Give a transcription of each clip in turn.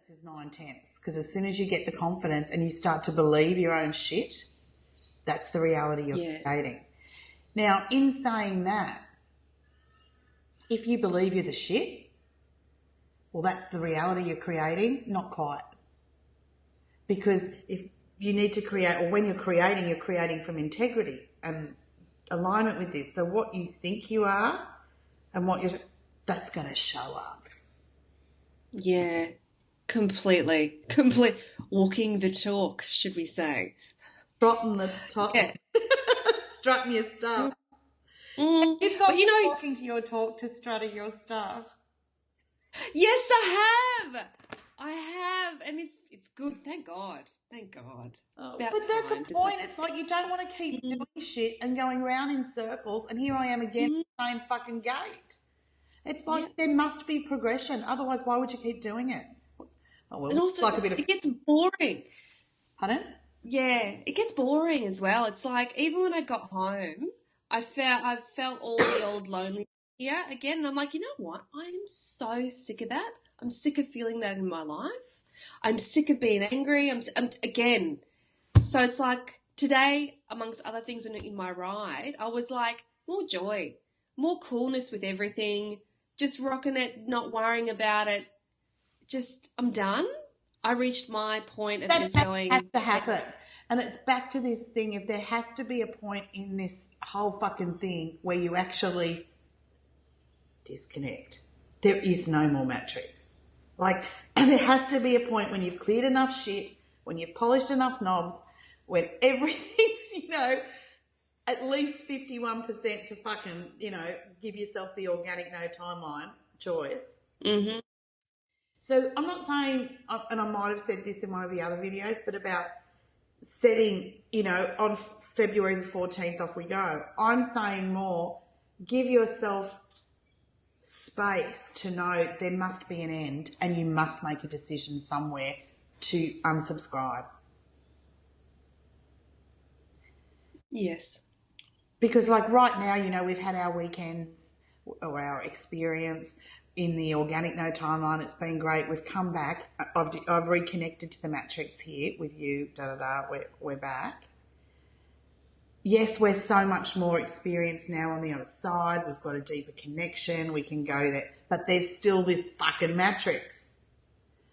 confidence is 9/10, because as soon as you get the confidence and you start to believe your own shit, that's the reality you're creating. Now, in saying that, if you believe you're the shit, well, that's the reality you're creating. Not quite. Because if you need to create, or when you're creating from integrity and alignment with this. So what you think you are and that's going to show up. Yeah, completely. Walking the talk, should we say. Strutting the top. Yeah. Strutting your stuff. You've got walking to your talk to strutting your stuff. Yes, I have, and it's good. Thank God. Oh, but that's the point. It's like you don't want to keep doing shit and going round in circles, and here I am again, the same fucking gate. It's like there must be progression. Otherwise, why would you keep doing it? Oh, well, and also, like it gets boring. Pardon? Yeah, it gets boring as well. It's like even when I got home, I felt all the old lonely here again, and I'm like, you know what? I am so sick of that. I'm sick of feeling that in my life. I'm sick of being angry. I'm again. So it's like today, amongst other things in my ride, I was like, more joy, more coolness with everything, just rocking it, not worrying about it. Just, I'm done. I reached my point of just going. That has to happen. And it's back to this thing, if there has to be a point in this whole fucking thing where you actually disconnect. There is no more matrix. Like, and there has to be a point when you've cleared enough shit, when you've polished enough knobs, when everything's, at least 51% to fucking, give yourself the organic no timeline choice. Mm-hmm. So I'm not saying, and I might have said this in one of the other videos, but about setting, on February the 14th off we go. I'm saying more, give yourself space to know there must be an end and you must make a decision somewhere to unsubscribe. Yes. Because like right now, we've had our weekends or our experience in the organic no timeline. It's been great. We've come back. I've reconnected to the matrix here with you. We're back. Yes, we're so much more experienced now on the other side. We've got a deeper connection. We can go there. But there's still this fucking matrix.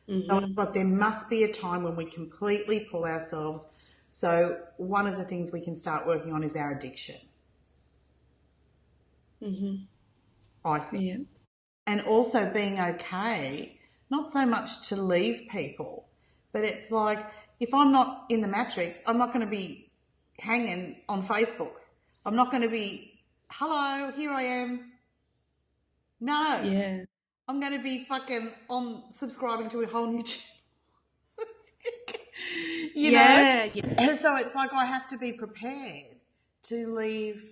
Mm-hmm. So it's like there must be a time when we completely pull ourselves. So one of the things we can start working on is our addiction. Mm-hmm. I think. Yeah. And also being okay, not so much to leave people, but it's like if I'm not in the matrix, I'm not going to be hanging on Facebook. I'm not going to be, hello, here I am. No. Yeah. I'm going to be fucking on subscribing to a whole new channel. you know? Yeah. So it's like I have to be prepared to leave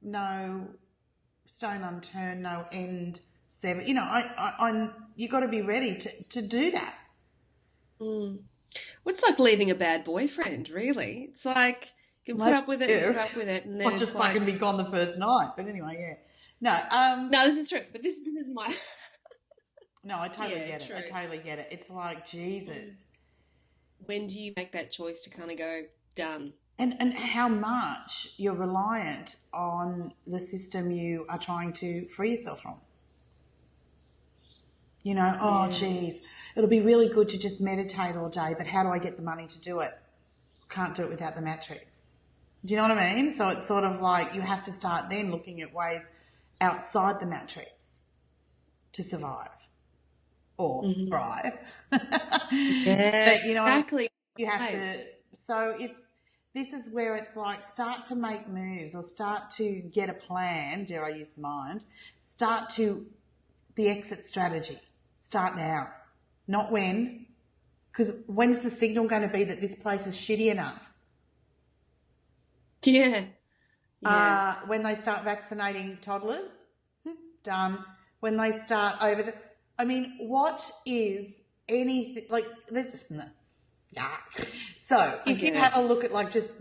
no stone unturned, no end seven. You got to be ready to do that. Mm. It's like leaving a bad boyfriend, really. It's like you can put up with it, and then not just fucking be gone the first night. But anyway, No, this is true. But this is my. No, I totally get it. I totally get it. It's like Jesus. When do you make that choice to kind of go done? And how much you're reliant on the system you are trying to free yourself from. Geez, it'll be really good to just meditate all day, but how do I get the money to do it? Can't do it without the matrix. Do you know what I mean? So it's sort of like you have to start then looking at ways outside the matrix to survive or thrive. Yeah, but exactly. You have to. So this is where it's like start to make moves or start to get a plan. Dare I use the mind? Start to the exit strategy. Start now, not when. Because when's the signal going to be that this place is shitty enough? Yeah. When they start vaccinating toddlers, done. When they start what is anything like? Yeah. So if you have a look at like just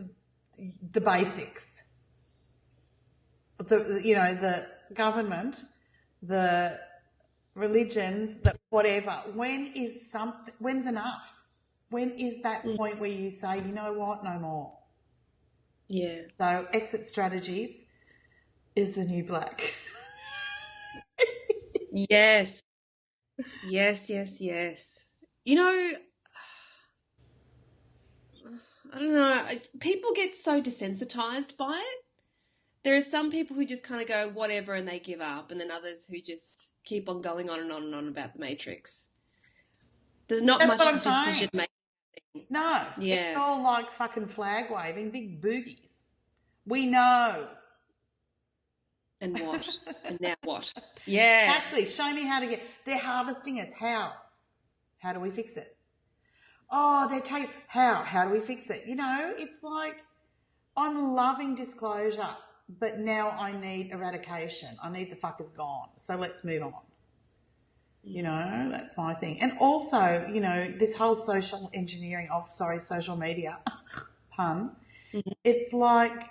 the basics, the government, the religions, that whatever. When's enough? When is that point where you say, you know what, no more? Yeah. So exit strategies is the new black. Yes. Yes, yes, yes. You know, I don't know. People get so desensitized by it. There are some people who just kind of go whatever and they give up, and then others who just keep on going on and on and on about the Matrix. There's not That's much what I'm decision saying. making. No, Yeah. it's all like fucking flag waving, big boogies. We know. And what? And now what? Yeah. Exactly. Show me how to get. They're harvesting us. How? How do we fix it? Oh, they're taking. How? How do we fix it? You know, it's like I'm loving disclosure, but now I need eradication. I need the fuckers gone. So let's move on. You know, that's my thing. And also, you know, this whole social engineering of, social media, pun, it's like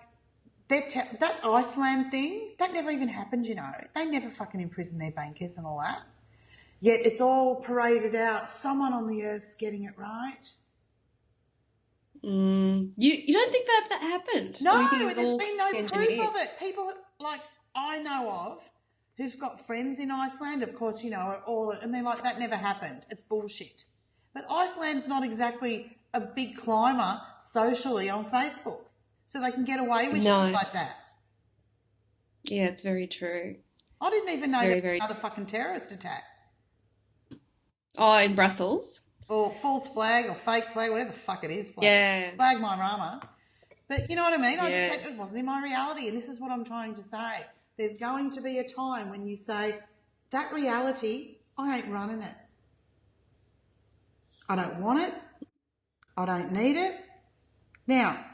that Iceland thing, that never even happened, you know. They never fucking imprisoned their bankers and all that. Yet it's all paraded out. Someone on the earth's getting it right. You don't think that happened? No, Or you think it was there's all been no engineered? proof of it. People like I know of who've got friends in Iceland, of course, you know, are all, and they're like, that never happened. It's bullshit. But Iceland's not exactly a big climber socially on Facebook, so they can get away with shit like that. Yeah, it's very true. I didn't even know there was another fucking terrorist attack. Oh, in Brussels? Or false flag or fake flag, whatever the fuck it is. Yeah. Flag my rama. But you know what I mean? It wasn't in my reality, and this is what I'm trying to say. There's going to be a time when you say, that reality, I ain't running it. I don't want it. I don't need it. Now,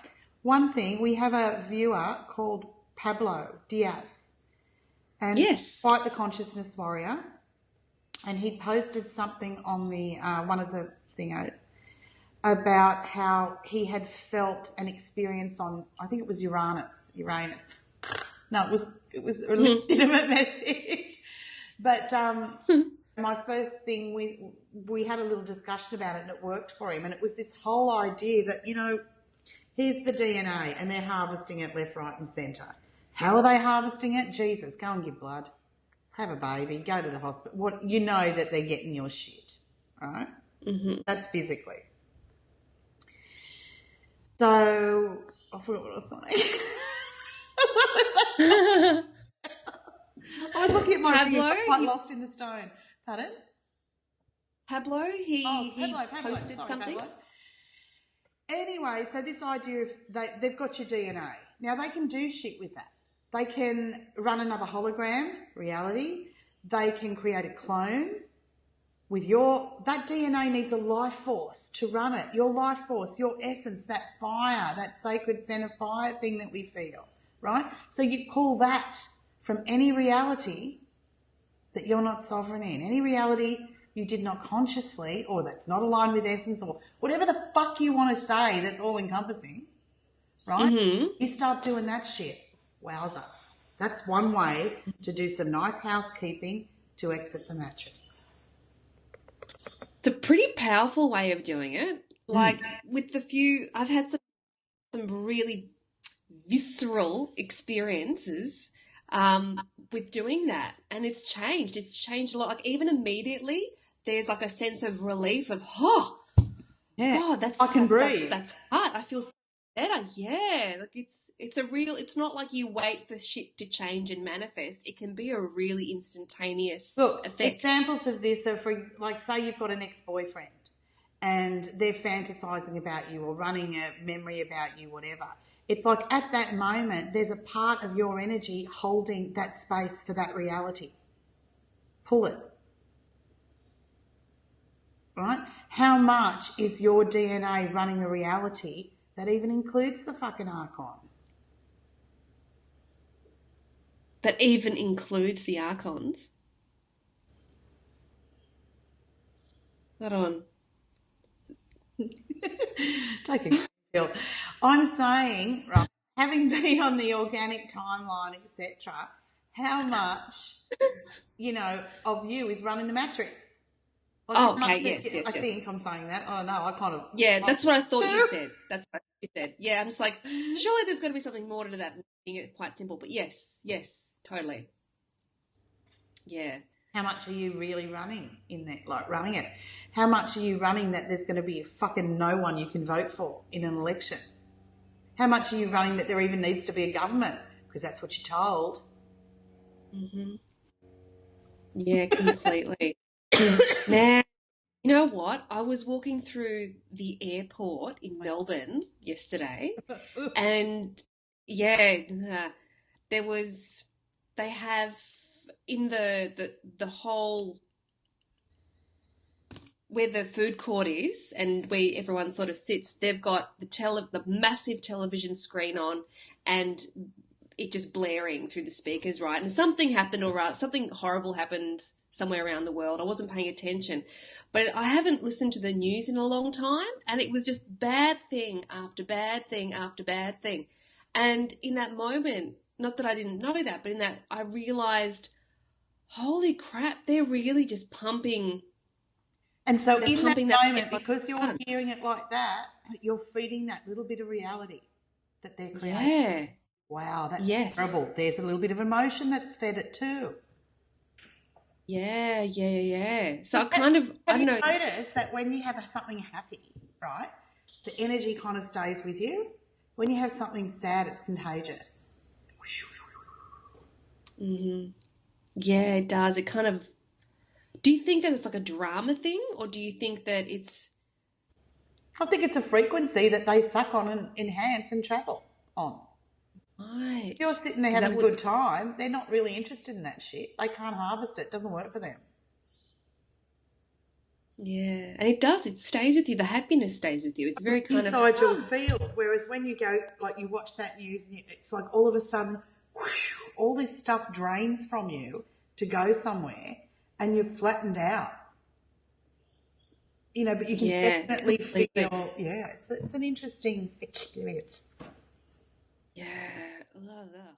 one thing, we have a viewer called Pablo Diaz. And yes. Quite the consciousness warrior. And he posted something on the one of the thingos about how he had felt an experience on, I think it was Uranus. No, it was a legitimate message. But my first thing, we had a little discussion about it and it worked for him. And it was this whole idea that, you know, here's the DNA and they're harvesting it left, right and centre. How are they harvesting it? Jesus, go and give blood. Have a baby, go to the hospital. You know that they're getting your shit, right? Mm-hmm. That's physically. So, I forgot what I was saying. I was looking at my Pablo, ring, quite lost in the stone. Pardon? Pablo, he posted Sorry, something. Pablo. Anyway, so this idea of they've got your DNA. Now, they can do shit with that. They can run another hologram reality. They can create a clone with that DNA needs a life force to run it. Your life force, your essence, that fire, that sacred center fire thing that we feel, right? So you pull that from any reality that you're not sovereign in, any reality you did not consciously, or that's not aligned with essence, or whatever the fuck you want to say that's all encompassing, right? Mm-hmm. You start doing that shit. Wowza. That's one way to do some nice housekeeping to exit the matrix. It's a pretty powerful way of doing it. Like with I've had some really visceral experiences with doing that, and it's changed. It's changed a lot. Like even immediately, there's like a sense of relief of, I can breathe. That's hard. I feel better. Yeah, like it's not like you wait for shit to change and manifest. It can be a really instantaneous effect. Examples of this are, like, say you've got an ex-boyfriend and they're fantasizing about you or running a memory about you, whatever. It's like at that moment, there's a part of your energy holding that space for that reality. Pull it. Right? How much is your DNA running a reality that even includes the fucking archons? That even includes the archons? Hold on. Take a feel. I'm saying, right, having been on the organic timeline, etc., how much, of you is running the matrix? Like Oh, how okay. much Yes, yes, I yes. think I'm saying that. I don't know. I kind of. Yeah, that's what I thought you said. That's what you said. Yeah, I'm just like, surely there's got to be something more to that than making it quite simple. But yes, yes, totally. Yeah. How much are you really running in that, like running it? How much are you running that there's going to be a fucking no one you can vote for in an election? How much are you running that there even needs to be a government? Because that's what you're told. Hmm. Yeah, completely. Man, you know what? I was walking through the airport in Melbourne yesterday, and yeah, there was, they have in the whole where the food court is and where everyone sort of sits, they've got the massive television screen on and it just blaring through the speakers, right? And something happened, or something horrible happened somewhere around the world. I wasn't paying attention, but I haven't listened to the news in a long time, and it was just bad thing after bad thing after bad thing. And in that moment, not that I didn't know that, but in that I realized, holy crap, they're really just pumping. And so They're in that pumping that moment, because you're hearing it like that, you're feeding that little bit of reality that they're creating. Yeah. Wow, that's Yes. terrible. There's a little bit of emotion that's fed it too. Yeah, yeah, yeah. So I kind of, I Have don't you know. noticed that when you have something happy, right, the energy kind of stays with you? When you have something sad, it's contagious. Yeah, it does. It kind of, do you think that it's like a drama thing, or do you think that it's, I think it's a frequency that they suck on and enhance and travel on. right? If you're sitting there Because having that a would, good time, they're not really interested in that shit. They can't harvest it. It doesn't work for them. yeah. And it does, it stays with you. The happiness stays with you. It's very kind of, Inside your field. Whereas when you go, like you watch that news, and it's like all of a sudden, whoosh, all this stuff drains from you to go somewhere, and you're flattened out. But you can yeah, definitely completely. feel, yeah, it's an interesting experience. Yeah. Ugh, ugh.